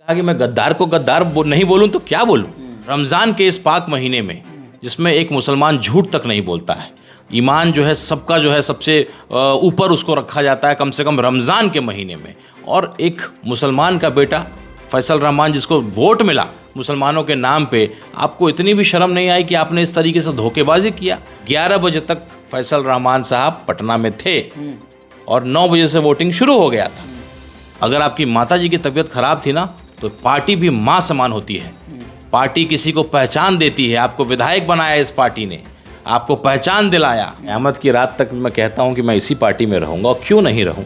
कहा कि मैं गद्दार को गद्दार नहीं बोलूं तो क्या बोलूं। रमज़ान के इस पाक महीने में जिसमें एक मुसलमान झूठ तक नहीं बोलता है, ईमान जो है सबका जो है सबसे ऊपर उसको रखा जाता है कम से कम रमज़ान के महीने में, और एक मुसलमान का बेटा फैसल रहमान जिसको वोट मिला मुसलमानों के नाम पे, आपको इतनी भी शर्म नहीं आई कि आपने इस तरीके से धोखेबाजी किया। 11 बजे तक फैसल रहमान साहब पटना में थे और 9 बजे से वोटिंग शुरू हो गया था। अगर आपकी माता जी की तबीयत खराब थी ना, तो पार्टी भी माँ समान होती है। पार्टी किसी को पहचान देती है। आपको विधायक बनाया इस पार्टी ने, आपको पहचान दिलाया। क़यामत की रात तक मैं कहता हूँ कि मैं इसी पार्टी में रहूँगा, और क्यों नहीं रहूँ।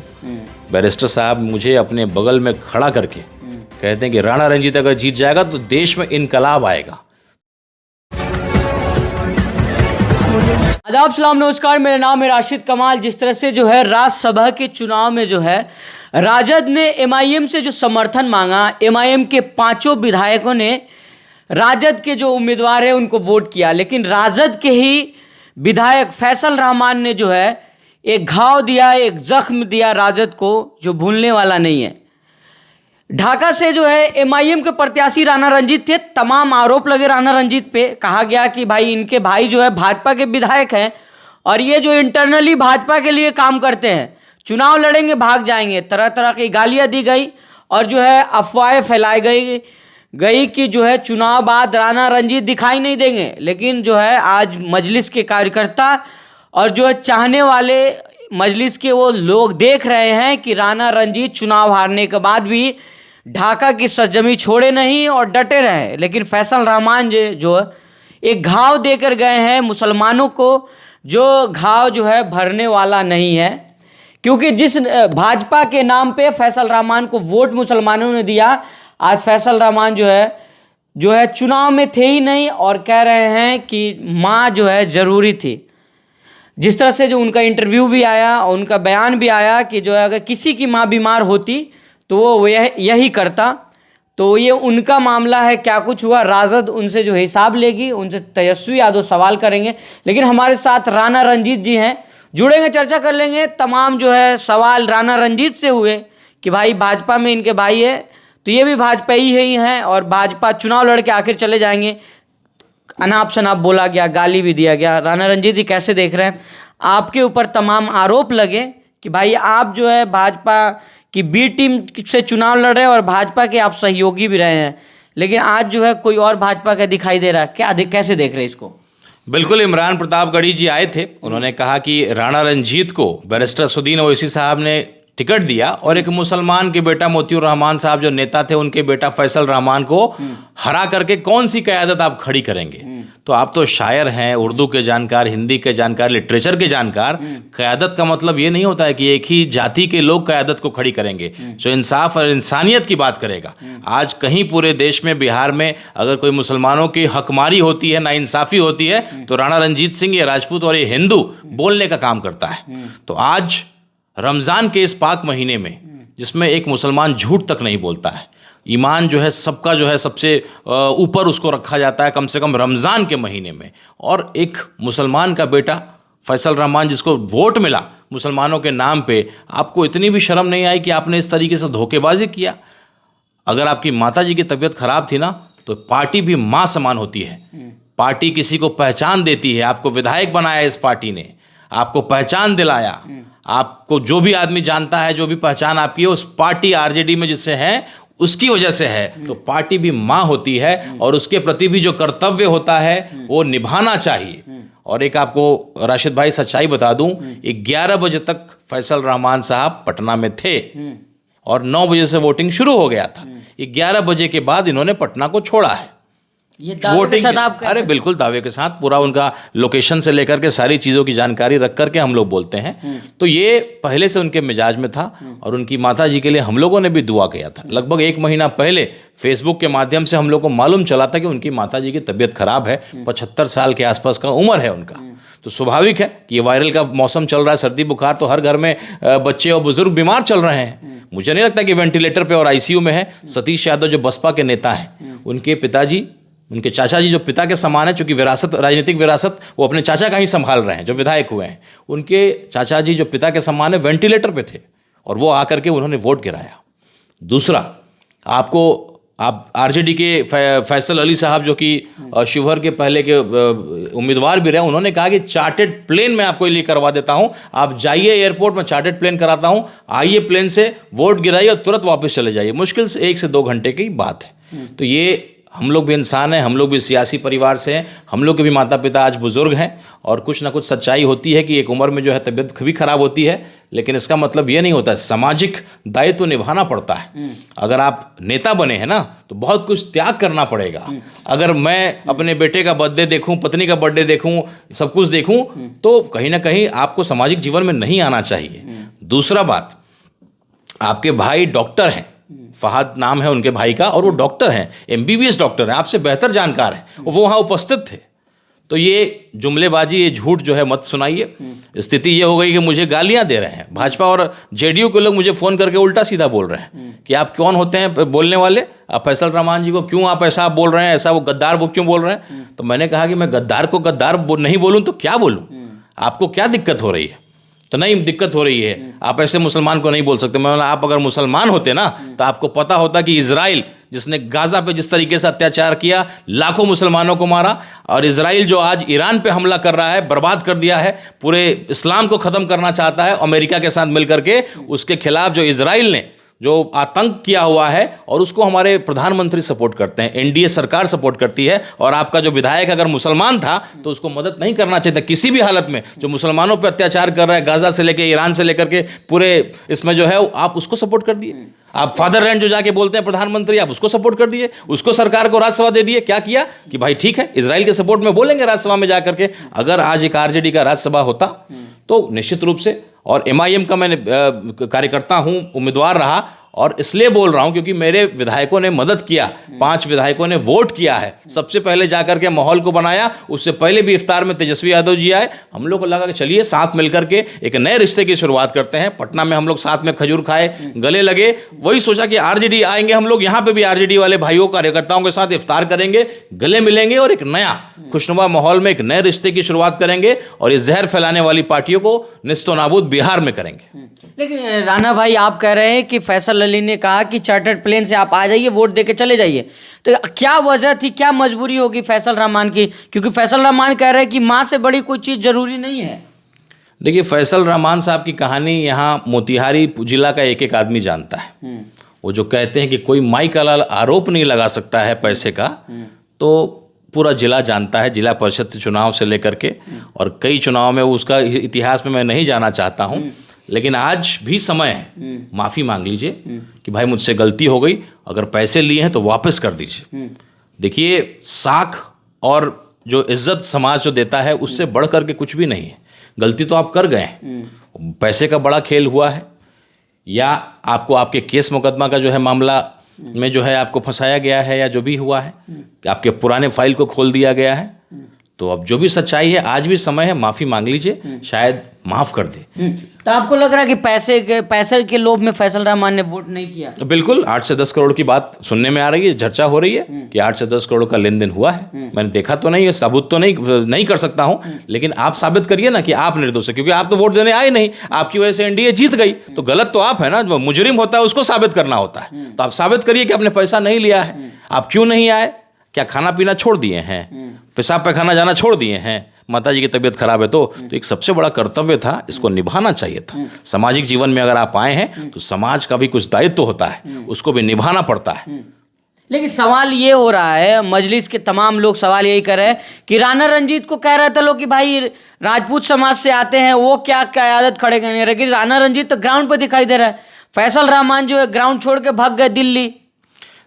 बैरिस्टर साहब मुझे अपने बगल में खड़ा करके कहते हैं कि राणा रंजीत अगर जीत जाएगा तो देश में इनकलाब आएगा। आदाब, सलाम, नमस्कार। मेरा नाम है राशिद कमाल। जिस तरह से जो है राज्यसभा के चुनाव में जो है राजद ने एमआईएम से जो समर्थन मांगा, एमआईएम के 5 विधायकों ने राजद के जो उम्मीदवार है उनको वोट किया, लेकिन राजद के ही विधायक फैसल रहमान ने जो है एक घाव दिया, एक जख्म दिया राजद को जो भूलने वाला नहीं है। ढाका से जो है एमआईएम के प्रत्याशी राणा रंजीत थे। तमाम आरोप लगे राणा रंजीत पे। कहा गया कि भाई इनके भाई जो है भाजपा के विधायक हैं और ये जो इंटरनली भाजपा के लिए काम करते हैं, चुनाव लड़ेंगे भाग जाएंगे। तरह तरह की गालियां दी गई और जो है अफवाहें फैलाई गई कि जो है चुनाव बाद राणा रंजीत दिखाई नहीं देंगे। लेकिन जो है आज मजलिस के कार्यकर्ता और जो है चाहने वाले मजलिस के वो लोग देख रहे हैं कि राणा रंजीत चुनाव हारने के बाद भी ढाका की सरजमी छोड़े नहीं और डटे रहे। लेकिन फैसल रहमान जो एक घाव देकर गए हैं मुसलमानों को, जो घाव जो है भरने वाला नहीं है। क्योंकि जिस भाजपा के नाम पे फैसल रहमान को वोट मुसलमानों ने दिया, आज फैसल रहमान जो है चुनाव में थे ही नहीं और कह रहे हैं कि माँ जो है ज़रूरी थी। जिस तरह से जो उनका इंटरव्यू भी आया और उनका बयान भी आया कि जो है अगर किसी की माँ बीमार होती तो वो यही करता। तो ये उनका मामला है, क्या कुछ हुआ राजद उनसे जो हिसाब लेगी, उनसे तेजस्वी यादव सवाल करेंगे। लेकिन हमारे साथ राणा रंजीत जी हैं, जुड़ेंगे, चर्चा कर लेंगे। तमाम जो है सवाल राणा रंजीत से हुए कि भाई भाजपा में इनके भाई है तो ये भी भाजपा ही हैं और भाजपा चुनाव लड़ के आखिर चले जाएंगे। अनाप शनाप बोला गया, गाली भी दिया गया। राणा रंजीत जी कैसे देख रहे हैं? आपके ऊपर तमाम आरोप लगे कि भाई आप जो है भाजपा की बी टीम से चुनाव लड़ रहे हैं और भाजपा के आप सहयोगी भी रहे हैं, लेकिन आज जो है कोई और भाजपा का दिखाई दे रहा है। कैसे देख रहे हैं इसको? बिल्कुल, इमरान प्रतापगढ़ी जी आए थे, उन्होंने कहा कि राणा रंजीत को बैरिस्टर असदुद्दीन ओवैसी साहब ने टिकट दिया और एक मुसलमान के बेटा मोतियुर रहमान साहब जो नेता थे उनके बेटा फैसल रहमान को हरा करके कौन सी क़यादत आप खड़ी करेंगे। तो आप तो शायर हैं, उर्दू के जानकार, हिंदी के जानकार, लिटरेचर के जानकार। क़यादत का मतलब ये नहीं होता है कि एक ही जाति के लोग क़यादत को खड़ी करेंगे, जो इंसाफ और इंसानियत की बात करेगा। आज कहीं पूरे देश में, बिहार में अगर कोई मुसलमानों की हकमारी होती है, नाइंसाफ़ी होती है, तो राणा रंजीत सिंह ये राजपूत और ये हिंदू बोलने का काम करता है। तो आज रमज़ान के इस पाक महीने में जिसमें एक मुसलमान झूठ तक नहीं बोलता है, ईमान जो है सबका जो है सबसे ऊपर उसको रखा जाता है कम से कम रमज़ान के महीने में, और एक मुसलमान का बेटा फैसल रहमान जिसको वोट मिला मुसलमानों के नाम पे, आपको इतनी भी शर्म नहीं आई कि आपने इस तरीके से धोखेबाजी किया। अगर आपकी माता जी की तबीयत खराब थी ना, तो पार्टी भी माँ समान होती है। पार्टी किसी को पहचान देती है। आपको विधायक बनाया इस पार्टी ने, आपको पहचान दिलाया। आपको जो भी आदमी जानता है, जो भी पहचान आपकी है उस पार्टी आरजेडी में जिससे है उसकी वजह से है। तो पार्टी भी माँ होती है और उसके प्रति भी जो कर्तव्य होता है वो निभाना चाहिए। और एक आपको राशिद भाई सच्चाई बता दूं, 11 बजे तक फैसल रहमान साहब पटना में थे और 9 बजे से वोटिंग शुरू हो गया था। 11 बजे के बाद इन्होंने पटना को छोड़ा है। ये वोटिंग, अरे बिल्कुल दावे के साथ, पूरा उनका लोकेशन से लेकर के सारी चीज़ों की जानकारी रख करके हम लोग बोलते हैं। तो ये पहले से उनके मिजाज में था और उनकी माता जी के लिए हम लोगों ने भी दुआ किया था। लगभग 1 महीना पहले फेसबुक के माध्यम से हम लोग को मालूम चला था कि उनकी माता जी की तबीयत खराब है, 75 साल के आसपास का उम्र है उनका। तो स्वाभाविक है कि ये वायरल का मौसम चल रहा है, सर्दी बुखार, तो हर घर में बच्चे और बुजुर्ग बीमार चल रहे हैं। मुझे नहीं लगता कि वेंटिलेटर पे और आईसीयू में है। सतीश यादव जो बसपा के नेता हैं, उनके पिताजी, उनके चाचा जी जो पिता के समान है, चूंकि विरासत, राजनीतिक विरासत वो अपने चाचा का ही संभाल रहे हैं जो विधायक हुए हैं, उनके चाचा जी जो पिता के समान है वेंटिलेटर पे थे और वो आकर के उन्होंने वोट गिराया। दूसरा, आपको आप आरजेडी के फैसल अली साहब जो कि शिवहर के पहले के उम्मीदवार भी रहे, उन्होंने कहा कि चार्टर्ड प्लेन मैं आपको लिए करवा देता हूं, आप जाइए एयरपोर्ट में चार्टर्ड प्लेन कराता हूं, आइए प्लेन से वोट गिराइए और तुरंत वापस चले जाइए। मुश्किल से 1 से 2 घंटे की बात है। तो ये हम लोग भी इंसान हैं, हम लोग भी सियासी परिवार से हैं, हम लोग के भी माता पिता आज बुजुर्ग हैं और कुछ ना कुछ सच्चाई होती है कि एक उम्र में जो है तबीयत भी खराब होती है, लेकिन इसका मतलब ये नहीं होता, सामाजिक दायित्व निभाना पड़ता है। अगर आप नेता बने हैं ना तो बहुत कुछ त्याग करना पड़ेगा। अगर मैं अपने बेटे का बर्थडे देखूं, पत्नी का बर्थडे देखूं, सब कुछ देखूं, तो कहीं ना कहीं आपको सामाजिक जीवन में नहीं आना चाहिए। दूसरा बात, आपके भाई डॉक्टर हैं, फहद नाम है उनके भाई का, और वो डॉक्टर हैं, MBBS डॉक्टर हैं, आपसे बेहतर जानकार हैं, वो वहाँ उपस्थित थे। तो ये जुमलेबाजी, ये झूठ जो है मत सुनाइए। स्थिति ये हो गई कि मुझे गालियां दे रहे हैं भाजपा और JDU के लोग, मुझे फ़ोन करके उल्टा सीधा बोल रहे हैं कि आप कौन होते हैं बोलने वाले, आप फैसल रहमान जी को क्यों आप ऐसा बोल रहे हैं, ऐसा वो गद्दार वो क्यों बोल रहे हैं। तो मैंने कहा कि मैं गद्दार को गद्दार नहीं बोलूँ तो क्या बोलूँ, आपको क्या दिक्कत हो रही है। तो नहीं दिक्कत हो रही है, आप ऐसे मुसलमान को नहीं बोल सकते। मैं आप अगर मुसलमान होते ना तो आपको पता होता कि इजराइल जिसने गाजा पे जिस तरीके से अत्याचार किया, लाखों मुसलमानों को मारा, और इजराइल जो आज ईरान पे हमला कर रहा है, बर्बाद कर दिया है, पूरे इस्लाम को ख़त्म करना चाहता है अमेरिका के साथ मिलकर के, उसके खिलाफ जो इजराइल ने जो आतंक किया हुआ है, और उसको हमारे प्रधानमंत्री सपोर्ट करते हैं, NDA सरकार सपोर्ट करती है। और आपका जो विधायक अगर मुसलमान था तो उसको मदद नहीं करना चाहिए था किसी भी हालत में। जो मुसलमानों पर अत्याचार कर रहा है, गाजा से लेकर ईरान से लेकर के पूरे इसमें जो है, आप उसको सपोर्ट कर दिए। आप फादरलैंड जो जाके बोलते हैं प्रधानमंत्री, आप उसको सपोर्ट कर दिए, उसको सरकार को राज्यसभा दे दिए। क्या किया कि भाई ठीक है, इजराइल के सपोर्ट में बोलेंगे राज्यसभा में जाकर के। अगर आज एक RJD का राज्यसभा होता तो निश्चित रूप से, और MIM का मैं कार्यकर्ता हूं, उम्मीदवार रहा, और इसलिए बोल रहा हूं क्योंकि मेरे विधायकों ने मदद किया, 5 विधायकों ने वोट किया है, सबसे पहले जाकर के माहौल को बनाया। उससे पहले भी इफ्तार में तेजस्वी यादव जी आए, हम लोग को लगा कि चलिए साथ मिलकर के एक नए रिश्ते की शुरुआत करते हैं। पटना में हम लोग साथ में खजूर खाए, गले लगे, वही सोचा कि RJD आएंगे हम लोग, यहाँ पे भी RJD वाले भाइयों कार्यकर्ताओं के साथ इफ्तार करेंगे, गले मिलेंगे और एक नया खुशनुमा माहौल में एक नए रिश्ते की शुरुआत करेंगे, और इस जहर फैलाने वाली पार्टियों को निस्तो नाबूद बिहार में करेंगे। लेकिन राणा भाई, आप कह रहे हैं कि फैसल अली ने कहा कि चार्टर्ड प्लेन से आप आ जाइए, वोट दे के चले जाइए, तो क्या वजह थी, क्या मजबूरी होगी फैसल रहमान की? क्योंकि फैसल रहमान कह रहे हैं कि माँ से बड़ी कोई चीज़ जरूरी नहीं है। देखिए, फैसल रहमान साहब की कहानी यहाँ मोतिहारी जिला का एक एक आदमी जानता है। वो जो कहते हैं कि कोई माई का लाल आरोप नहीं लगा सकता है पैसे का, तो पूरा जिला जानता है, जिला परिषद से चुनाव से लेकर के, और कई चुनाव में उसका इतिहास में मैं नहीं जाना चाहता हूँ। लेकिन आज भी समय है, माफ़ी मांग लीजिए कि भाई मुझसे गलती हो गई, अगर पैसे लिए हैं तो वापस कर दीजिए। देखिए, साख और जो इज्जत समाज जो देता है उससे बढ़ करके कुछ भी नहीं है। गलती तो आप कर गए हैं, पैसे का बड़ा खेल हुआ है, या आपको आपके केस मुकदमा का जो है मामला में जो है आपको फंसाया गया है, या जो भी हुआ है कि आपके पुराने फाइल को खोल दिया गया है। तो अब जो भी सच्चाई है, आज भी समय है, माफ़ी मांग लीजिए, शायद माफ़ कर दे। तो आपको लग रहा है कि पैसे के लोभ में फैसल रहमान ने वोट नहीं किया? बिल्कुल, 8 से 10 करोड़ की बात सुनने में आ रही है, चर्चा हो रही है कि 8 से 10 करोड़ का लेन देन हुआ है। मैंने देखा तो नहीं है, सबूत तो नहीं कर सकता हूं, लेकिन आप साबित करिए ना कि आप निर्दोष है, क्योंकि आप तो वोट देने आए नहीं, आपकी वजह से NDA जीत गई, तो गलत तो आप है ना। जो मुजरिम होता है उसको साबित करना होता है, तो आप साबित करिए कि आपने पैसा नहीं लिया है। आप क्यों नहीं आए? क्या खाना पीना छोड़ दिए हैं, पेशाब पैखाना जाना छोड़ दिए हैं, माता जी की तबीयत खराब है, तो एक सबसे बड़ा कर्तव्य था, इसको निभाना चाहिए था। सामाजिक जीवन में अगर आप आए हैं तो समाज का भी कुछ दायित्व होता है, उसको भी निभाना पड़ता है। लेकिन सवाल ये हो रहा है, मजलिस के तमाम लोग सवाल यही कर रहे हैं कि राणा रंजीत को कह रहे थे लोग कि भाई राजपूत समाज से आते हैं, वो क्या क्यादत खड़े करने रहे, लेकिन राणा रंजीत तो ग्राउंड पर दिखाई दे रहा है। फैसल रहमान जो है ग्राउंड छोड़ के भाग गए दिल्ली।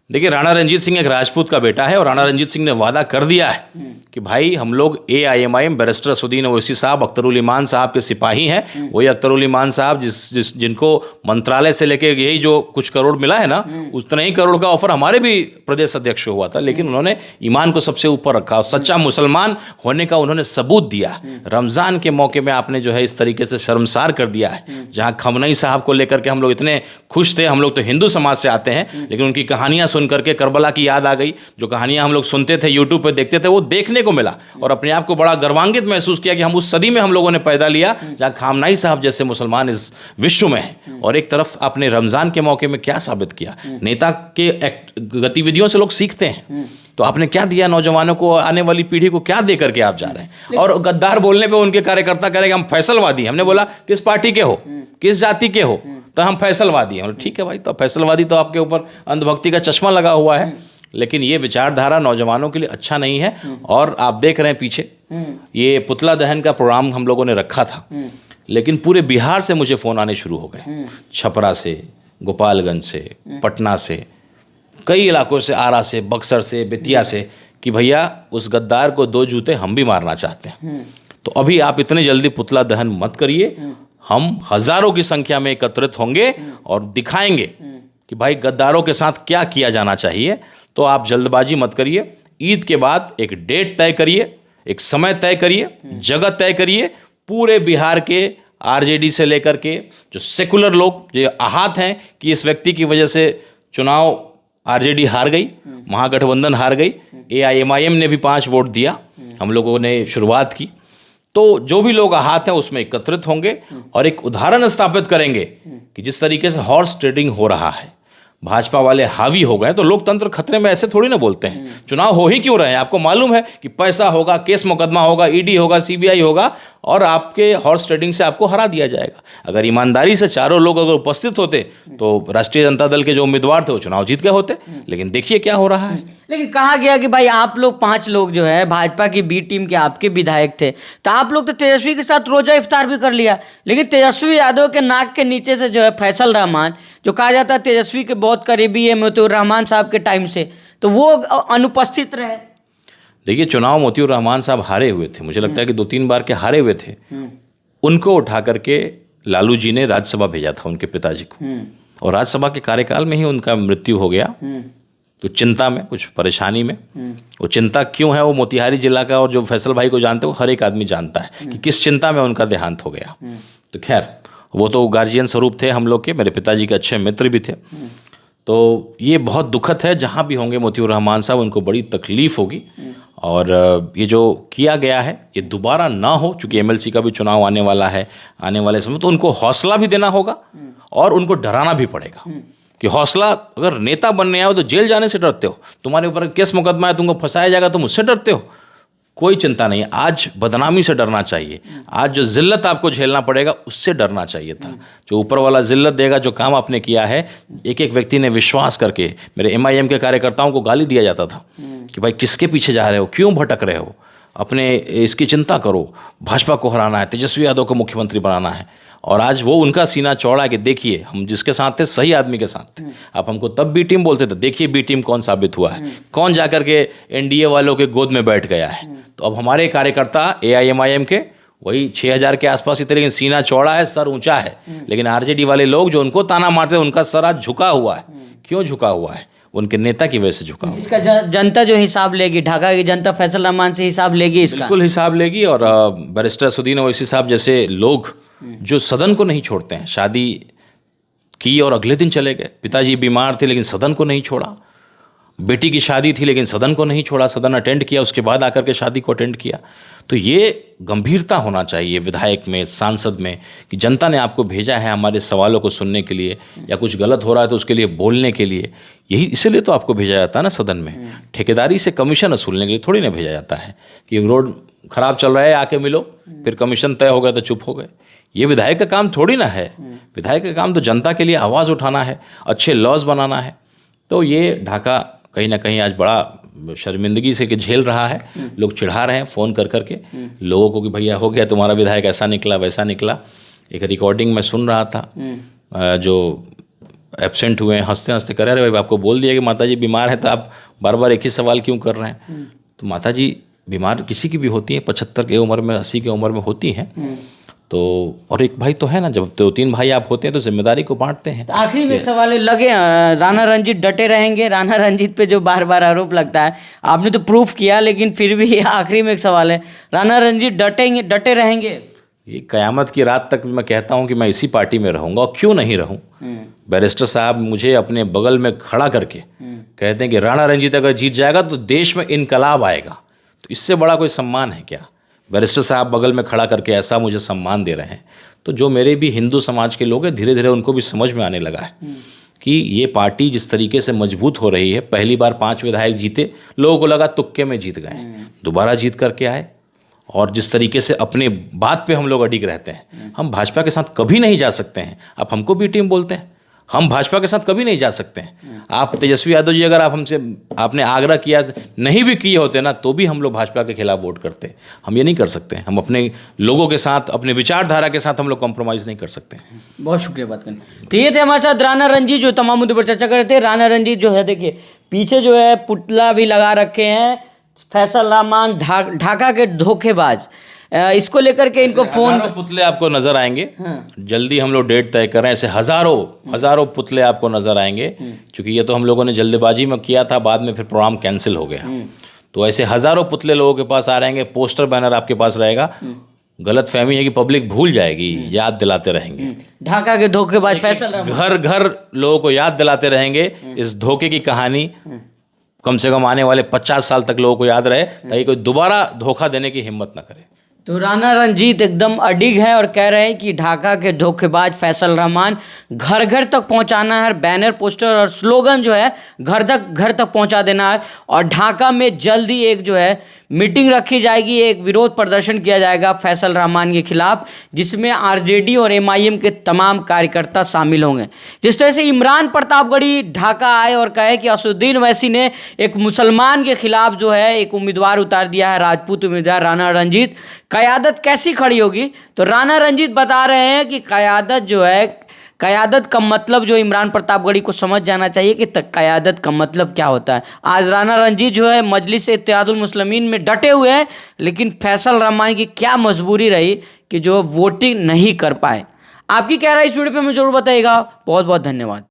देखिए, राणा रंजीत सिंह एक राजपूत का बेटा है, और राणा रंजीत सिंह ने वादा कर दिया है कि भाई हम लोग AIMIM बैरिस्टर असदुद्दीन ओवैसी साहब अख्तरुल ईमान साहब के सिपाही हैं। वही अख्तरुल ईमान साहब जिनको मंत्रालय से लेके यही जो कुछ करोड़ मिला है ना, उतना ही करोड़ का ऑफर हमारे भी प्रदेश अध्यक्ष हुआ था, लेकिन उन्होंने ईमान को सबसे ऊपर रखा और सच्चा मुसलमान होने का उन्होंने सबूत दिया। रमज़ान के मौके में आपने जो है इस तरीके से शर्मसार कर दिया है। जहाँ खमनई साहब को लेकर के हम लोग इतने खुश थे, हम लोग तो हिंदू समाज से आते हैं, लेकिन उनकी कहानियाँ सुन करके करबला की याद आ गई। जो कहानियां हम लोग सुनते थे, यूट्यूब पे देखते थे, वो देखने को मिला और अपने आप को बड़ा गर्वान्वित महसूस किया कि हम उस सदी में हम लोगों ने पैदा लिया जहाँ खामनाई साहब जैसे मुसलमान इस विश्व में हैं। और एक तरफ आपने रमज़ान के मौके में क्या साबित किया, नेता के गतिविधियों से लोग सीखते हैं, तो आपने क्या दिया नौजवानों को, आने वाली पीढ़ी को क्या दे करके आप जा रहे हैं। और गद्दार बोलने पे उनके कार्यकर्ता करेंगे हम फैसलवादी। हमने बोला किस पार्टी के हो, किस जाति के हो, तो हम फैसलवादी हैं। ठीक है भाई, तो फैसलवादी तो आपके ऊपर अंधभक्ति का चश्मा लगा हुआ है, लेकिन ये विचारधारा नौजवानों के लिए अच्छा नहीं है। और आप देख रहे हैं पीछे ये पुतला दहन का प्रोग्राम हम लोगों ने रखा था, लेकिन पूरे बिहार से मुझे फ़ोन आने शुरू हो गए, छपरा से, गोपालगंज से, पटना से, कई इलाकों से, आरा से, बक्सर से, बेतिया से, कि भैया उस गद्दार को 2 जूते हम भी मारना चाहते हैं। तो अभी आप इतनी जल्दी पुतला दहन मत करिए, हम हजारों की संख्या में एकत्रित होंगे और दिखाएंगे कि भाई गद्दारों के साथ क्या किया जाना चाहिए। तो आप जल्दबाजी मत करिए, ईद के बाद एक डेट तय करिए, एक समय तय करिए, जगह तय करिए। पूरे बिहार के आरजेडी से लेकर के जो सेकुलर लोग जो आहत हैं कि इस व्यक्ति की वजह से चुनाव आरजेडी हार गई, महागठबंधन हार गई, एआईएमआईएम ने भी 5 वोट दिया, हम लोगों ने शुरुआत की, तो जो भी लोग आहत हैं उसमें एकत्रित होंगे और एक उदाहरण स्थापित करेंगे कि जिस तरीके से हॉर्स ट्रेडिंग हो रहा है, भाजपा वाले हावी हो गए, तो लोकतंत्र खतरे में ऐसे थोड़ी ना बोलते हैं। चुनाव हो ही क्यों रहे हैं, आपको मालूम है कि पैसा होगा, केस मुकदमा होगा, ईडी होगा, सीबीआई होगा और आपके हॉर्स ट्रेडिंग से आपको हरा दिया जाएगा। अगर ईमानदारी से चारों लोग अगर उपस्थित होते तो राष्ट्रीय जनता दल के जो उम्मीदवार थे वो चुनाव जीत गए होते, लेकिन देखिए क्या हो रहा है। लेकिन कहा गया कि भाई आप लोग 5 लोग जो है भाजपा की बी टीम के आपके विधायक थे, तो आप लोग तो तेजस्वी के साथ रोजा इफ्तार भी कर लिया, लेकिन तेजस्वी यादव के नाक के नीचे से जो है फैसल रहमान, जो कहा जाता है तेजस्वी के बहुत करीबी है मोतीउर रहमान साहब के टाइम से, तो वो अनुपस्थित रहे। देखिए, चुनाव मोतीउर रहमान साहब हारे हुए थे, मुझे लगता है कि 2-3 बार के हारे हुए थे। उनको उठा करके लालू जी ने राज्यसभा भेजा था उनके पिताजी को, और राज्यसभा के कार्यकाल में ही उनका मृत्यु हो गया। तो चिंता में, कुछ परेशानी में, वो चिंता क्यों है वो मोतिहारी जिला का और जो फैसल भाई को जानते हो हर एक आदमी जानता है कि किस चिंता में उनका देहांत हो गया। तो खैर, वो तो गार्जियन स्वरूप थे हम लोग के, मेरे पिताजी के अच्छे मित्र भी थे। तो ये बहुत दुखद है, जहाँ भी होंगे मोतीउर रहमान साहब, उनको बड़ी तकलीफ होगी। और ये जो किया गया है ये दोबारा ना हो, चूँकि एमएलसी का भी चुनाव आने वाला है आने वाले समय, तो उनको हौसला भी देना होगा और उनको डराना भी पड़ेगा कि हौसला, अगर नेता बनने आओ तो जेल जाने से डरते हो, तुम्हारे ऊपर केस मुकदमा है, तुमको फंसाया जाएगा, तुम उससे डरते हो। कोई चिंता नहीं, आज बदनामी से डरना चाहिए। आज जो जिल्लत आपको झेलना पड़ेगा उससे डरना चाहिए था। जो ऊपर वाला जिल्लत देगा, जो काम आपने किया है, एक एक व्यक्ति ने विश्वास करके, मेरे एमआईएम के कार्यकर्ताओं को गाली दिया जाता था कि भाई किसके पीछे जा रहे हो, क्यों भटक रहे हो, अपने इसकी चिंता करो, भाजपा को हराना है, तेजस्वी यादव को मुख्यमंत्री बनाना है। और आज वो उनका सीना चौड़ा है कि देखिए हम जिसके साथ थे सही आदमी के साथ थे। आप हमको तब बी टीम बोलते थे, देखिए बी टीम कौन साबित हुआ है, कौन जाकर के एनडीए वालों के गोद में बैठ गया है। तो अब हमारे कार्यकर्ता एआईएमआईएम के वही 6000 के आसपास ही थे, लेकिन सीना चौड़ा है, सर ऊंचा है। लेकिन आरजेडी वाले लोग जो उनको ताना मारते हैं, उनका सर आज झुका हुआ है। क्यों झुका हुआ है? उनके नेता की वजह से झुका हुआ है। इसका जनता जो हिसाब लेगी, ढाका की जनता फैसल रहमान से हिसाब लेगी, इसका बिल्कुल हिसाब लेगी। और बैरिस्टर असदुद्दीन ओवैसी साहब जैसे लोग जो सदन को नहीं छोड़ते हैं, शादी की और अगले दिन चले गए, पिताजी बीमार थे लेकिन सदन को नहीं छोड़ा, बेटी की शादी थी लेकिन सदन को नहीं छोड़ा, सदन अटेंड किया, उसके बाद आकर के शादी को अटेंड किया। तो ये गंभीरता होना चाहिए विधायक में, सांसद में, कि जनता ने आपको भेजा है हमारे सवालों को सुनने के लिए, या कुछ गलत हो रहा है तो उसके लिए बोलने के लिए। यही इसीलिए तो आपको भेजा जाता है ना सदन में। ठेकेदारी से कमीशन वसूलने के लिए थोड़ी ना भेजा जाता है कि रोड खराब चल रहा है आके मिलो, फिर कमीशन तय हो गया तो चुप हो गए। ये विधायक का काम थोड़ी ना है। विधायक का काम तो जनता के लिए आवाज़ उठाना है, अच्छे लॉज बनाना है। तो ये ढाका कहीं ना कहीं आज बड़ा शर्मिंदगी से कि झेल रहा है। लोग चिढ़ा रहे हैं फ़ोन कर करके लोगों को कि भैया हो गया तुम्हारा विधायक, ऐसा निकला वैसा निकला। एक रिकॉर्डिंग में सुन रहा था, जो एब्सेंट हुए हैं हंसते हंसते कह रहे भाई आपको बोल दिया कि माताजी बीमार है, तो आप बार बार एक ही सवाल क्यों कर रहे हैं? तो माताजी बीमार किसी की भी होती है, 75 की उम्र में, 80 की उम्र में होती हैं। तो और एक भाई तो है ना, जब 2-3 भाई आप होते हैं तो जिम्मेदारी को बांटते हैं। तो आखिरी में सवाल लगे, राणा रंजीत डटे रहेंगे? राणा रंजीत पे जो बार बार आरोप लगता है, आपने तो प्रूफ किया, लेकिन फिर भी आखिरी में एक सवाल है, राणा रंजीत डटे रहेंगे? ये कयामत की रात तक मैं कहता हूँ कि मैं इसी पार्टी में रहूँगा, और क्यों नहीं रहूँ। बैरिस्टर साहब मुझे अपने बगल में खड़ा करके कहते हैं कि राणा रंजीत अगर जीत जाएगा तो देश में इनकलाब आएगा, तो इससे बड़ा कोई सम्मान है क्या? बैरिस्टर साहब बगल में खड़ा करके ऐसा मुझे सम्मान दे रहे हैं। तो जो मेरे भी हिंदू समाज के लोग हैं, धीरे धीरे उनको भी समझ में आने लगा है कि ये पार्टी जिस तरीके से मजबूत हो रही है। पहली बार 5 विधायक जीते, लोगों को लगा तुक्के में जीत गए, दोबारा जीत करके आए। और जिस तरीके से अपने बात पे हम लोग अडिग रहते हैं, हम भाजपा के साथ कभी नहीं जा सकते हैं। आप हमको बी टीम बोलते हैं, हम भाजपा के साथ कभी नहीं जा सकते हैं। आप तेजस्वी यादव जी, अगर आप हमसे आपने आग्रह किया, नहीं भी किए होते ना, तो भी हम लोग भाजपा के खिलाफ वोट करते। हम ये नहीं कर सकते। हम अपने लोगों के साथ, अपने विचारधारा के साथ हम लोग कॉम्प्रोमाइज़ नहीं कर सकते। बहुत शुक्रिया बात करने। तो ये थे हमारे साथ राणा रंजीत, जो तमाम मुद्दे पर चर्चा कर रहे थे। राणा रंजीत जो है, देखिए पीछे जो है पुतला भी लगा रखे हैं, फैसल रहमान ढाका के धोखेबाज, इसको लेकर के इनको फोन पुतले आपको नजर आएंगे। जल्दी हम लोग डेट तय कर रहे हैं, ऐसे हजारों पुतले आपको नजर आएंगे। क्योंकि ये तो हम लोगों ने जल्दबाजी में किया था, बाद में फिर प्रोग्राम कैंसिल हो गया। तो ऐसे हजारों पुतले लोगों के पास आ रहेंगे, पोस्टर बैनर आपके पास रहेगा। गलत फहमी है कि पब्लिक भूल जाएगी, याद दिलाते रहेंगे। ढाका के धोखेबाज फैसल रहमान घर घर लोगों को याद दिलाते रहेंगे इस धोखे की कहानी। कम से कम आने वाले 50 साल तक लोगों को याद रहे, ताकि कोई दोबारा धोखा देने की हिम्मत ना करे। तो राणा रंजीत एकदम अडिग है और कह रहे हैं कि ढाका के धोखेबाज फैसल रहमान घर घर तक पहुंचाना है, बैनर पोस्टर और स्लोगन जो है घर तक पहुंचा देना है। और ढाका में जल्द ही एक जो है मीटिंग रखी जाएगी, एक विरोध प्रदर्शन किया जाएगा फैसल रहमान के खिलाफ, जिसमें आरजेडी और एमआईएम के तमाम कार्यकर्ता शामिल होंगे। जिस तरह से इमरान प्रतापगढ़ी ढाका आए और कहे कि असदुद्दीन ओवैसी ने एक मुसलमान के खिलाफ जो है एक उम्मीदवार उतार दिया है, राजपूत उम्मीदवार राणा रंजीत, क़यादत कैसी खड़ी होगी? तो राणा रंजीत बता रहे हैं कि क़यादत जो है, क़यादत का मतलब जो इमरान प्रतापगढ़ी को समझ जाना चाहिए कि क़यादत का मतलब क्या होता है। आज राणा रंजीत जो है मजलिस इत्तेहादुल मुस्लिमीन में डटे हुए हैं, लेकिन फैसल रहमान की क्या मजबूरी रही कि जो वोटिंग नहीं कर पाए। आपकी क्या राय इस वीडियो पे हमें जरूर बताइएगा। बहुत बहुत धन्यवाद।